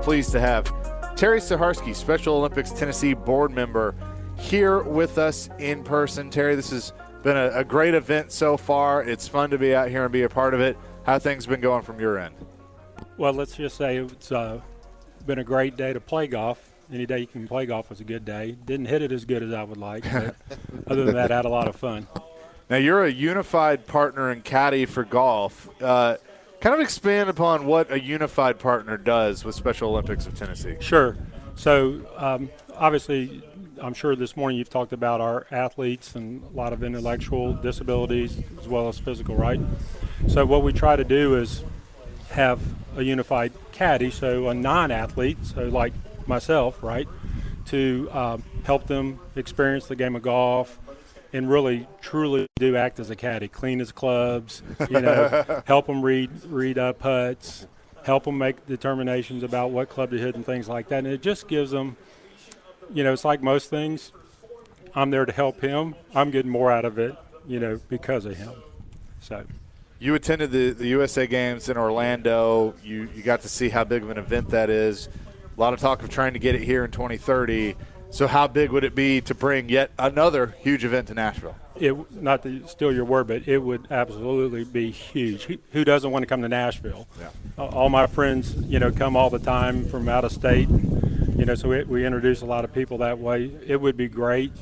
pleased to have Terry Saharski, Special Olympics Tennessee board member, here with us in person. Terry, this has been a great event so far. It's fun to be out here and be a part of it. How have things been going from your end? Well, let's just say it's been a great day to play golf. Any day you can play golf was a good day. Didn't hit it as good as I would like, but other than that, I had a lot of fun. Now, you're a unified partner and caddy for golf. Kind of expand upon what a unified partner does with Special Olympics of Tennessee. Sure. So, obviously, I'm sure this morning you've talked about our athletes and a lot of intellectual disabilities as well as physical, right? So what we try to do is have a unified caddy, so a non-athlete, so like myself, right, to help them experience the game of golf and really truly do act as a caddy, clean his clubs, help them read putts, help them make determinations about what club to hit and things like that. And it just gives them, it's like most things, I'm there to help him. I'm getting more out of it, because of him. So. You attended the USA Games in Orlando. You got to see how big of an event that is. A lot of talk of trying to get it here in 2030. So how big would it be to bring yet another huge event to Nashville? Not to steal your word, but it would absolutely be huge. Who doesn't want to come to Nashville? Yeah. All my friends, come all the time from out of state. So we introduce a lot of people that way. It would be great.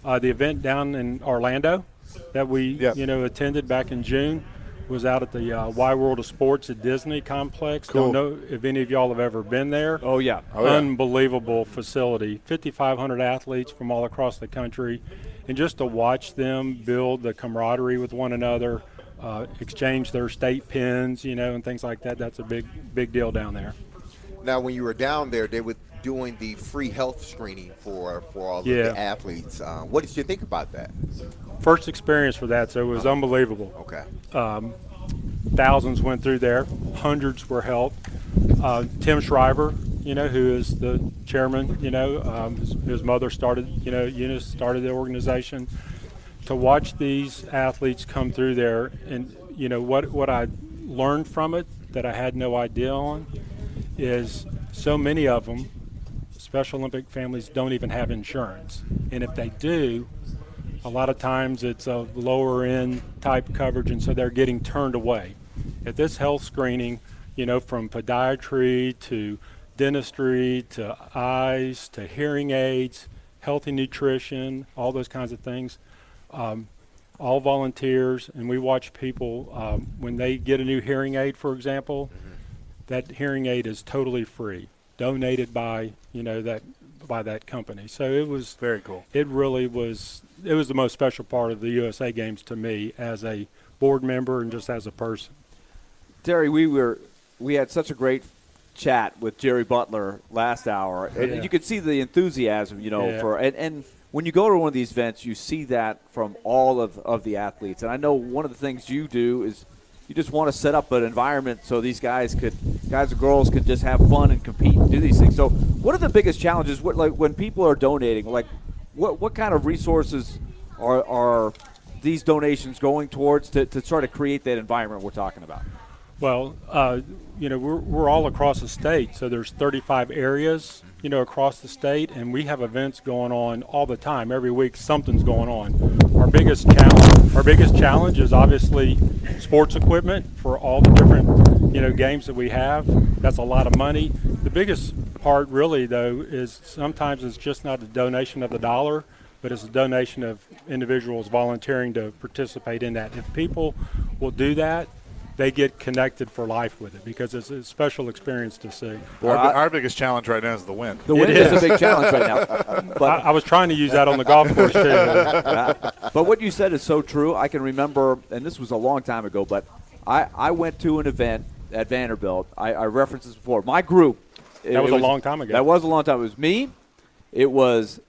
The event down in Orlando that we, attended back in June was out at the Y World of Sports at Disney Complex. Cool. Don't know if any of y'all have ever been there. Oh, yeah. Unbelievable facility. 5,500 athletes from all across the country. And just to watch them build the camaraderie with one another, exchange their state pins, and things like that, that's a big deal down there. Now, when you were down there, they were doing the free health screening for all of the athletes. What did you think about that? First experience for that, so it was unbelievable. Okay. Thousands went through there. Hundreds were helped. Tim Shriver, who is the chairman, his mother started, Eunice started the organization. To watch these athletes come through there and, what I learned from it that I had no idea on is so many of them, Special Olympic families, don't even have insurance. And if they do, a lot of times it's a lower end type coverage, and so they're getting turned away. At this health screening, from podiatry to dentistry to eyes to hearing aids, healthy nutrition, all those kinds of things, all volunteers. And we watch people when they get a new hearing aid, for example, that hearing aid is totally free, donated by, by that company. So it was very cool. It really was. It was the most special part of the USA Games to me as a board member and just as a person. Terry, we had such a great chat with Jerry Butler last hour, and you could see the enthusiasm, and when you go to one of these events, you see that from all of the athletes. And I know one of the things you do is you just want to set up an environment so these guys and girls could just have fun and compete and do these things. So what are the biggest challenges when people are donating? What kind of resources are these donations going towards to try to create that environment we're talking about? Well, we're all across the state, so there's 35 areas, across the state, and we have events going on all the time. Every week something's going on. Our biggest challenge is obviously sports equipment for all the different, games that we have. That's a lot of money. The biggest part really, though, is sometimes it's just not a donation of the dollar, but it's a donation of individuals volunteering to participate in that. If people will do that, they get connected for life with it because it's a special experience to see. Well, our biggest challenge right now is the wind. The wind is a big challenge right now. But I was trying to use that on the golf course, too. But what you said is so true. I can remember, and this was a long time ago, but I went to an event at Vanderbilt. I referenced this before. My group. That was a long time ago. That was a long time. It was me. It was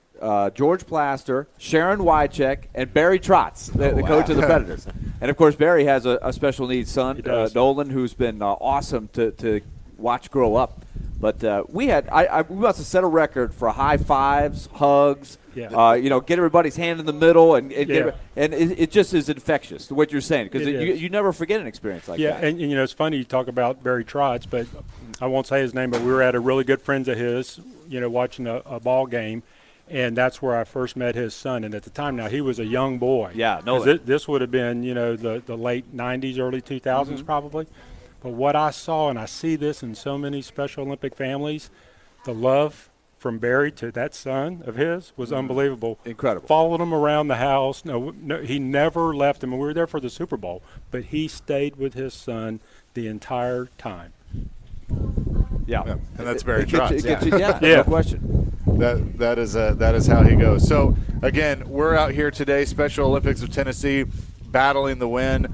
George Plaster, Sharon Wycheck, and Barry Trotz, the coach of the Predators. And, of course, Barry has a special needs son, Nolan, who's been awesome to watch grow up. But we must have set a record for high fives, hugs. Yeah. Get everybody's hand in the middle, and Yeah. it just is infectious. What you're saying, because you never forget an experience like that. Yeah, and it's funny you talk about Barry Trotz, but I won't say his name. But we were at a really good friend of his, watching a ball game, and that's where I first met his son. And at the time, now he was a young boy. Yeah, no. This would have been the late '90s, early 2000s probably. But what I saw, and I see this in so many Special Olympic families, the love from Barry to that son of his was unbelievable. Incredible. Followed him around the house. No, he never left him. We were there for the Super Bowl, but he stayed with his son the entire time. Yeah. And that's Barry Trotz. No question. That is how he goes. So again, we're out here today, Special Olympics of Tennessee, battling the win.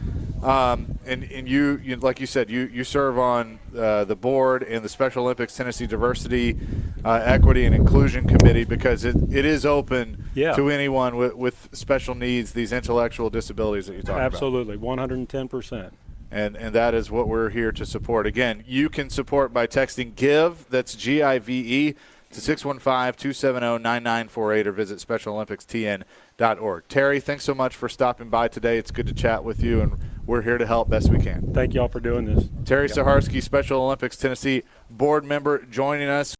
And you like you said, you serve on the board in the Special Olympics Tennessee Diversity, Equity, and Inclusion Committee, because it is open to anyone with special needs, these intellectual disabilities that you talk about. Absolutely, 110%. And that is what we're here to support. Again, you can support by texting GIVE, that's GIVE, to 615-270-9948, or visit SpecialOlympicsTN.org. Terry, thanks so much for stopping by today. It's good to chat with you, and we're here to help best we can. Thank you all for doing this. Terry Saharski, Special Olympics Tennessee board member, joining us.